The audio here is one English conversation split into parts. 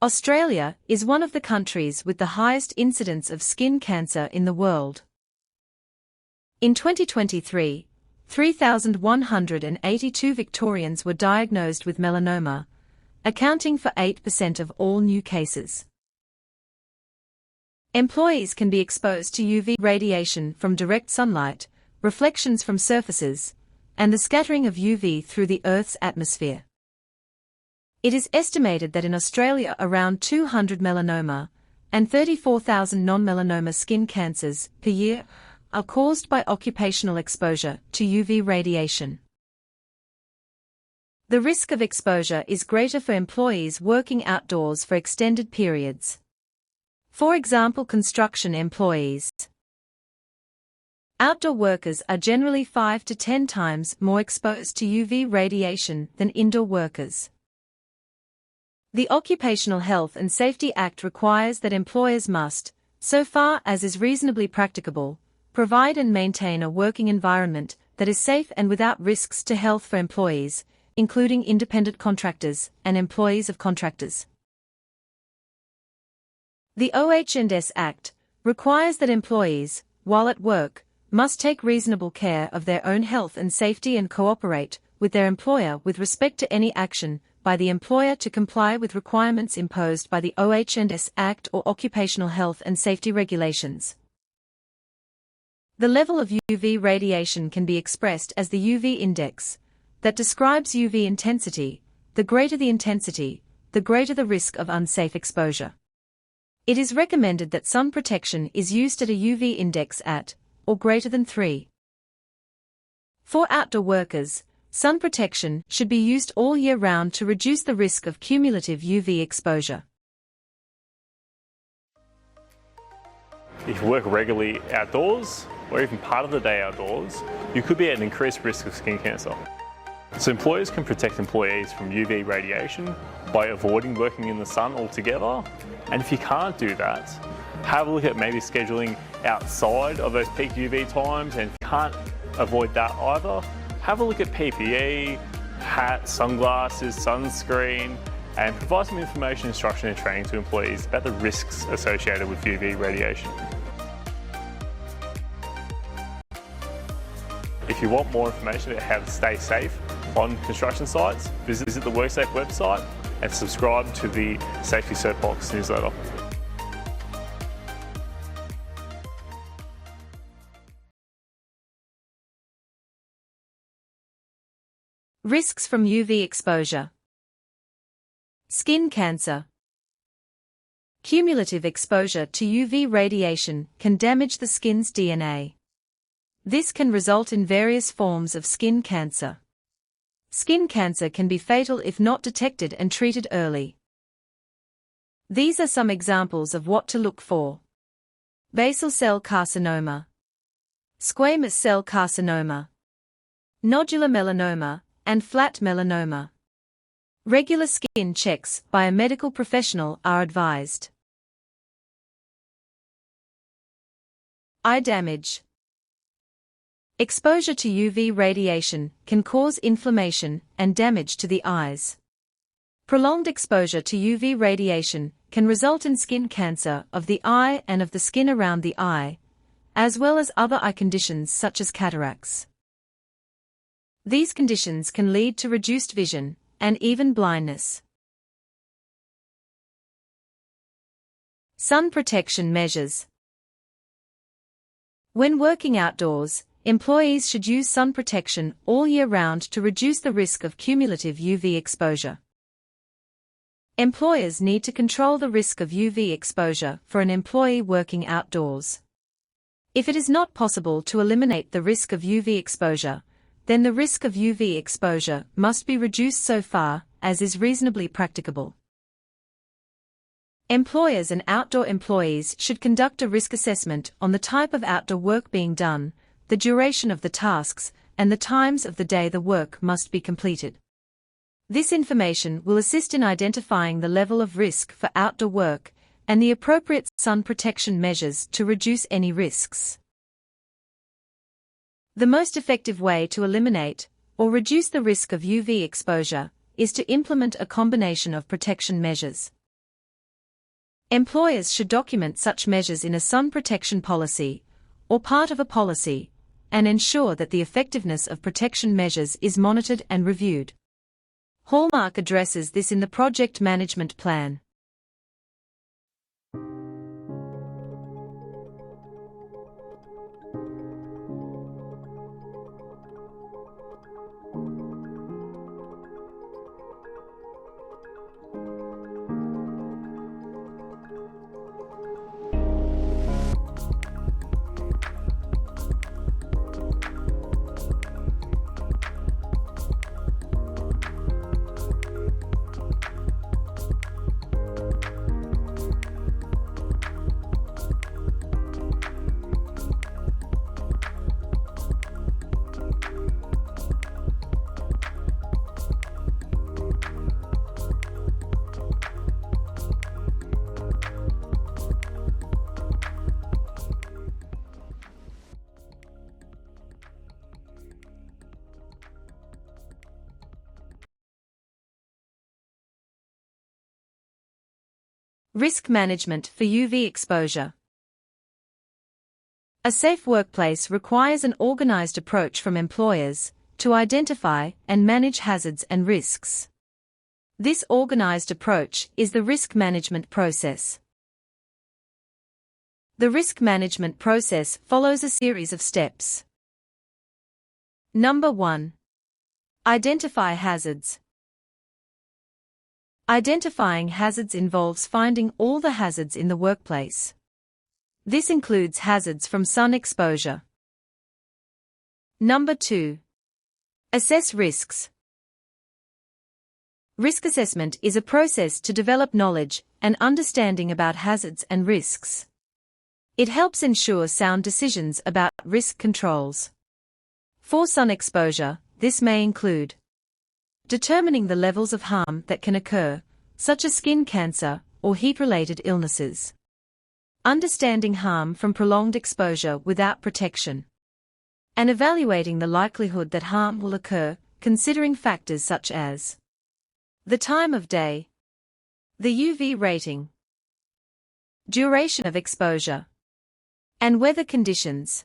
Australia is one of the countries with the highest incidence of skin cancer in the world. In 2023, 3,182 Victorians were diagnosed with melanoma, accounting for 8% of all new cases. Employees can be exposed to UV radiation from direct sunlight, reflections from surfaces, and the scattering of UV through the Earth's atmosphere. It is estimated that in Australia around 200 melanoma and 34,000 non-melanoma skin cancers per year are caused by occupational exposure to UV radiation. The risk of exposure is greater for employees working outdoors for extended periods. For example, construction employees. Outdoor workers are generally 5 to 10 times more exposed to UV radiation than indoor workers. The Occupational Health and Safety Act requires that employers must, so far as is reasonably practicable, provide and maintain a working environment that is safe and without risks to health for employees, including independent contractors and employees of contractors. The OH&S Act requires that employees, while at work, must take reasonable care of their own health and safety and cooperate with their employer with respect to any action by the employer to comply with requirements imposed by the OH&S Act or occupational health and safety regulations. The level of UV radiation can be expressed as the UV index, that describes UV intensity. The greater the intensity, the greater the risk of unsafe exposure. It is recommended that sun protection is used at a UV index at, or greater than 3. For outdoor workers, sun protection should be used all year round to reduce the risk of cumulative UV exposure. If you work regularly outdoors, or even part of the day outdoors, you could be at an increased risk of skin cancer. So employers can protect employees from UV radiation by avoiding working in the sun altogether. And if you can't do that, have a look at maybe scheduling outside of those peak UV times, and if you can't avoid that either, have a look at PPE, hats, sunglasses, sunscreen, and provide some information, instruction and training to employees about the risks associated with UV radiation. If you want more information about how to stay safe on construction sites, visit the WorkSafe website and subscribe to the Safety Cert Box newsletter. Risks from UV exposure. Skin cancer. Cumulative exposure to UV radiation can damage the skin's DNA. This can result in various forms of skin cancer. Skin cancer can be fatal if not detected and treated early. These are some examples of what to look for. Basal cell carcinoma, squamous cell carcinoma, nodular melanoma, and flat melanoma. Regular skin checks by a medical professional are advised. Eye damage. Exposure to UV radiation can cause inflammation and damage to the eyes. Prolonged exposure to UV radiation can result in skin cancer of the eye and of the skin around the eye, as well as other eye conditions such as cataracts. These conditions can lead to reduced vision and even blindness. Sun protection measures. When working outdoors, employees should use sun protection all year round to reduce the risk of cumulative UV exposure. Employers need to control the risk of UV exposure for an employee working outdoors. If it is not possible to eliminate the risk of UV exposure, then the risk of UV exposure must be reduced so far as is reasonably practicable. Employers and outdoor employees should conduct a risk assessment on the type of outdoor work being done, the duration of the tasks, and the times of the day the work must be completed. This information will assist in identifying the level of risk for outdoor work and the appropriate sun protection measures to reduce any risks. The most effective way to eliminate or reduce the risk of UV exposure is to implement a combination of protection measures. Employers should document such measures in a sun protection policy, or part of a policy, and ensure that the effectiveness of protection measures is monitored and reviewed. Hallmarc addresses this in the project management plan. Risk management for UV exposure. A safe workplace requires an organized approach from employers to identify and manage hazards and risks. This organized approach is the risk management process. The risk management process follows a series of steps. Number 1. Identify hazards. Identifying hazards involves finding all the hazards in the workplace. This includes hazards from sun exposure. Number 2. Assess risks. Risk assessment is a process to develop knowledge and understanding about hazards and risks. It helps ensure sound decisions about risk controls. For sun exposure, this may include determining the levels of harm that can occur, such as skin cancer or heat-related illnesses. Understanding harm from prolonged exposure without protection. And evaluating the likelihood that harm will occur, considering factors such as the time of day, the UV rating, duration of exposure, and weather conditions.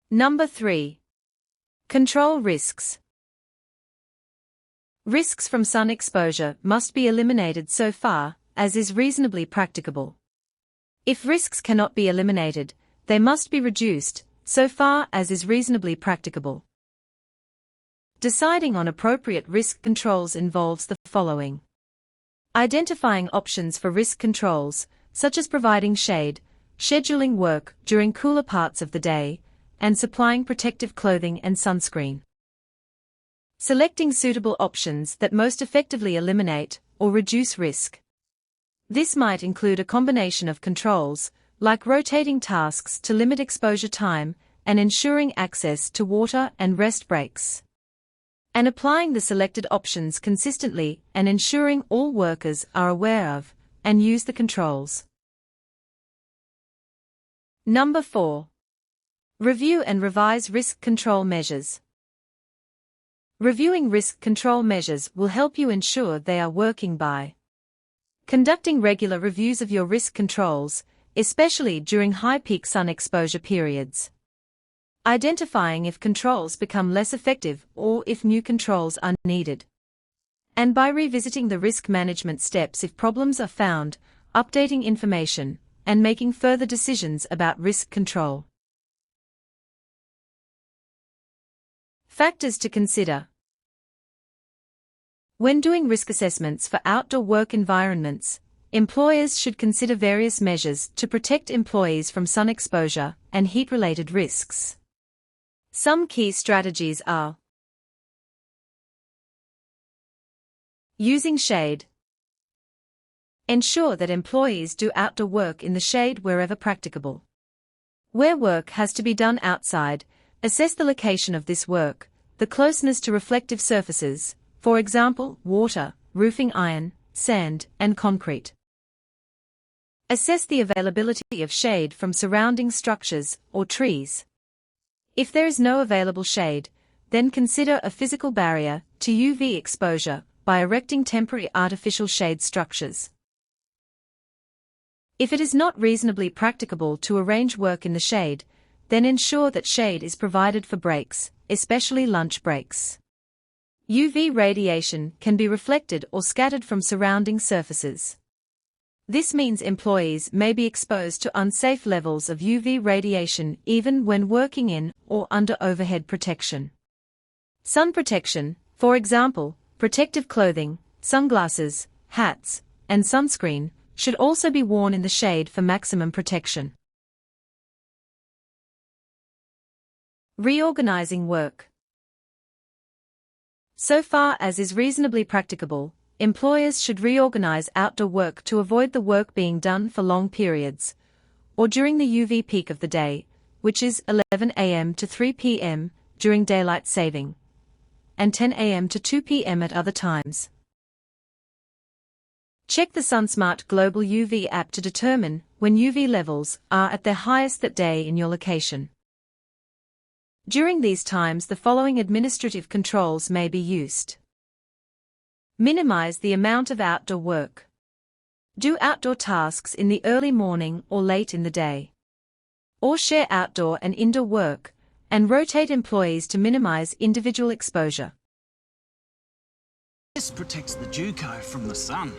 Number 3. Control risks. Risks from sun exposure must be eliminated so far as is reasonably practicable. If risks cannot be eliminated, they must be reduced so far as is reasonably practicable. Deciding on appropriate risk controls involves the following: identifying options for risk controls, such as providing shade, scheduling work during cooler parts of the day, and supplying protective clothing and sunscreen. Selecting suitable options that most effectively eliminate or reduce risk. This might include a combination of controls, like rotating tasks to limit exposure time and ensuring access to water and rest breaks. And applying the selected options consistently and ensuring all workers are aware of and use the controls. Number 4. Review and revise risk control measures. Reviewing risk control measures will help you ensure they are working by conducting regular reviews of your risk controls, especially during high peak sun exposure periods. Identifying if controls become less effective or if new controls are needed. And by revisiting the risk management steps if problems are found, updating information, and making further decisions about risk control. Factors to consider. When doing risk assessments for outdoor work environments, employers should consider various measures to protect employees from sun exposure and heat-related risks. Some key strategies are using shade. Ensure that employees do outdoor work in the shade wherever practicable. Where work has to be done outside, assess the location of this work, the closeness to reflective surfaces, for example, water, roofing iron, sand, and concrete. Assess the availability of shade from surrounding structures or trees. If there is no available shade, then consider a physical barrier to UV exposure by erecting temporary artificial shade structures. If it is not reasonably practicable to arrange work in the shade, then ensure that shade is provided for breaks, especially lunch breaks. UV radiation can be reflected or scattered from surrounding surfaces. This means employees may be exposed to unsafe levels of UV radiation even when working in or under overhead protection. Sun protection, for example, protective clothing, sunglasses, hats, and sunscreen, should also be worn in the shade for maximum protection. Reorganizing work. So far as is reasonably practicable, employers should reorganize outdoor work to avoid the work being done for long periods, or during the UV peak of the day, which is 11 a.m. to 3 p.m. during daylight saving, and 10 a.m. to 2 p.m. at other times. Check the SunSmart Global UV app to determine when UV levels are at their highest that day in your location. During these times, the following administrative controls may be used. Minimize the amount of outdoor work. Do outdoor tasks in the early morning or late in the day. Or share outdoor and indoor work, and rotate employees to minimize individual exposure. This protects the Duco from the sun.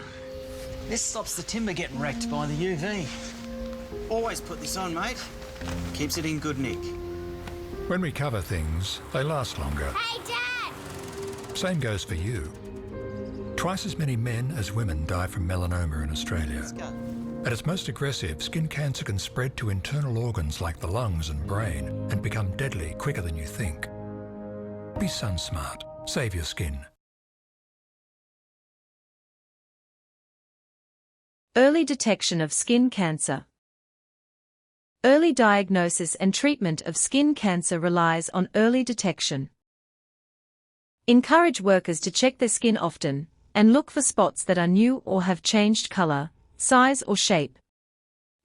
This stops the timber getting wrecked by the UV. Always put this on, mate. Keeps it in good nick. When we cover things, they last longer. Hey, Dad! Same goes for you. Twice as many men as women die from melanoma in Australia. Let's go. At its most aggressive, skin cancer can spread to internal organs like the lungs and brain and become deadly quicker than you think. Be SunSmart. Save your skin. Early detection of skin cancer. Early diagnosis and treatment of skin cancer relies on early detection. Encourage workers to check their skin often, and look for spots that are new or have changed color, size or shape.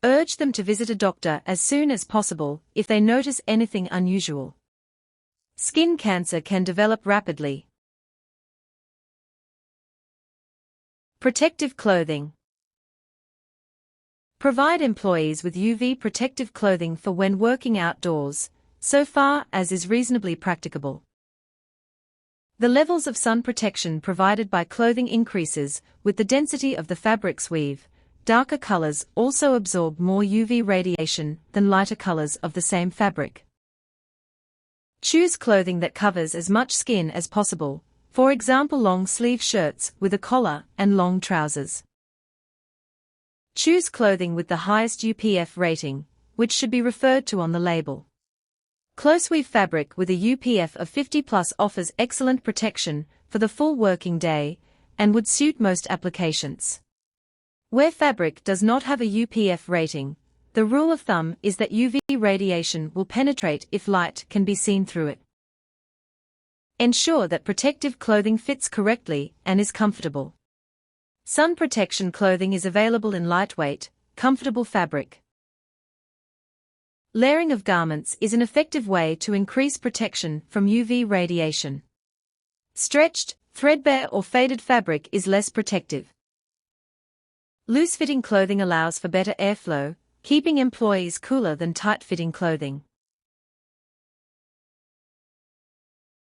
Urge them to visit a doctor as soon as possible if they notice anything unusual. Skin cancer can develop rapidly. Protective clothing. Provide employees with UV protective clothing for when working outdoors, so far as is reasonably practicable. The levels of sun protection provided by clothing increases with the density of the fabric's weave. Darker colors also absorb more UV radiation than lighter colors of the same fabric. Choose clothing that covers as much skin as possible, for example long-sleeve shirts with a collar and long trousers. Choose clothing with the highest UPF rating, which should be referred to on the label. Close-weave fabric with a UPF of 50+ offers excellent protection for the full working day and would suit most applications. Where fabric does not have a UPF rating, the rule of thumb is that UV radiation will penetrate if light can be seen through it. Ensure that protective clothing fits correctly and is comfortable. Sun protection clothing is available in lightweight, comfortable fabric. Layering of garments is an effective way to increase protection from UV radiation. Stretched, threadbare or faded fabric is less protective. Loose-fitting clothing allows for better airflow, keeping employees cooler than tight-fitting clothing.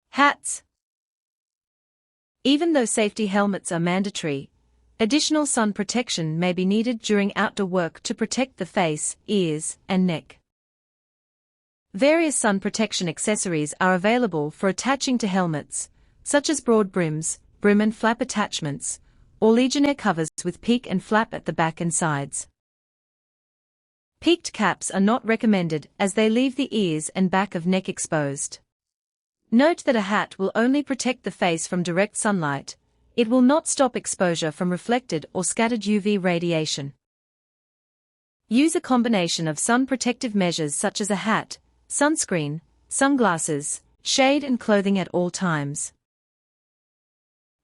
Hats. Even though safety helmets are mandatory, additional sun protection may be needed during outdoor work to protect the face, ears, and neck. Various sun protection accessories are available for attaching to helmets, such as broad brims, brim and flap attachments, or Legionnaire covers with peak and flap at the back and sides. Peaked caps are not recommended as they leave the ears and back of neck exposed. Note that a hat will only protect the face from direct sunlight. It will not stop exposure from reflected or scattered UV radiation. Use a combination of sun protective measures such as a hat, sunscreen, sunglasses, shade and clothing at all times.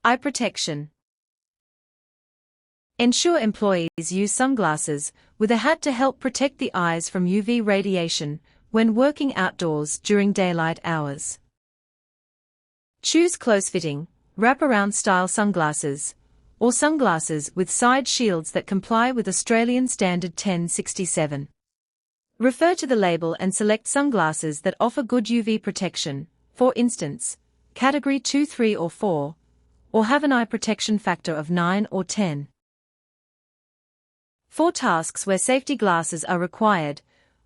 Eye protection. Ensure employees use sunglasses with a hat to help protect the eyes from UV radiation when working outdoors during daylight hours. Choose close-fitting, wrap-around style sunglasses, or sunglasses with side shields that comply with Australian Standard 1067. Refer to the label and select sunglasses that offer good UV protection, for instance, Category 2, 3 or 4, or have an eye protection factor of 9 or 10. For tasks where safety glasses are required,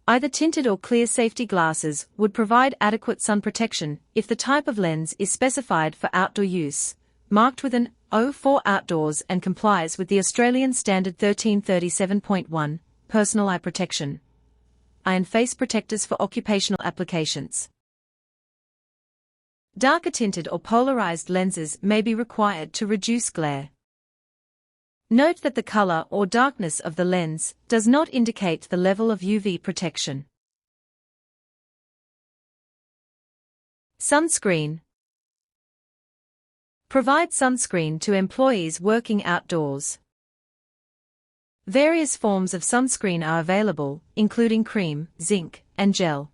either tinted or clear safety glasses would provide adequate sun protection if the type of lens is specified for outdoor use, marked with an O for outdoors and complies with the Australian Standard 1337.1, personal eye protection. Eye and face protectors for occupational applications. Darker tinted or polarized lenses may be required to reduce glare. Note that the color or darkness of the lens does not indicate the level of UV protection. Sunscreen. Provide sunscreen to employees working outdoors. Various forms of sunscreen are available, including cream, zinc, and gel.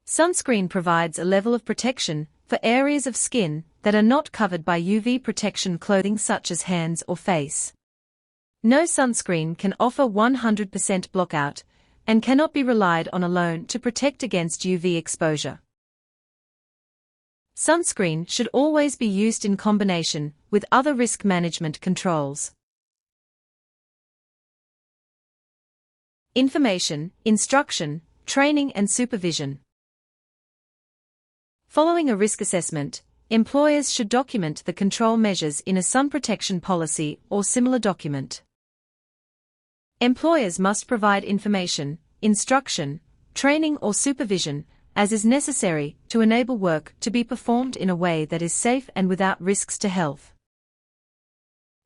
Sunscreen provides a level of protection for areas of skin that are not covered by UV protection clothing such as hands or face. No sunscreen can offer 100% blockout and cannot be relied on alone to protect against UV exposure. Sunscreen should always be used in combination with other risk management controls. Information, instruction, training and supervision. Following a risk assessment, employers should document the control measures in a sun protection policy or similar document. Employers must provide information, instruction, training or supervision, as is necessary to enable work to be performed in a way that is safe and without risks to health.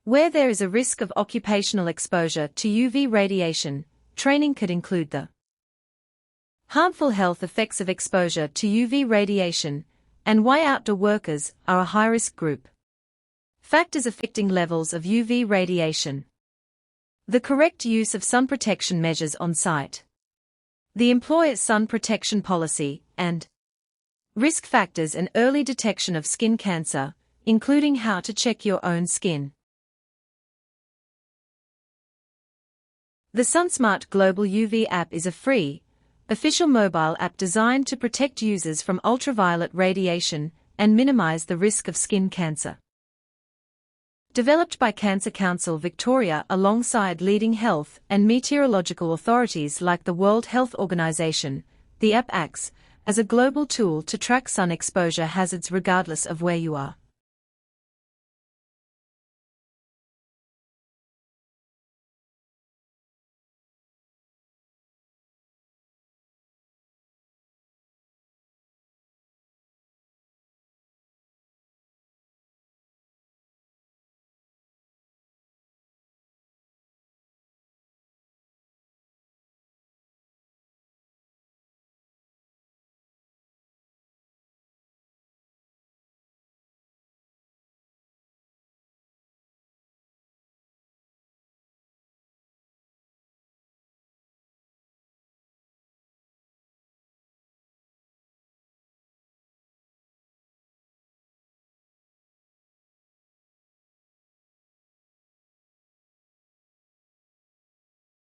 Where there is a risk of occupational exposure to UV radiation, training could include the harmful health effects of exposure to UV radiation, and why outdoor workers are a high-risk group. Factors affecting levels of UV radiation. The correct use of sun protection measures on site. The employer's sun protection policy, and risk factors and early detection of skin cancer, including how to check your own skin. The SunSmart Global UV app is a free, official mobile app designed to protect users from ultraviolet radiation and minimize the risk of skin cancer. Developed by Cancer Council Victoria alongside leading health and meteorological authorities like the World Health Organization, the app acts as a global tool to track sun exposure hazards regardless of where you are.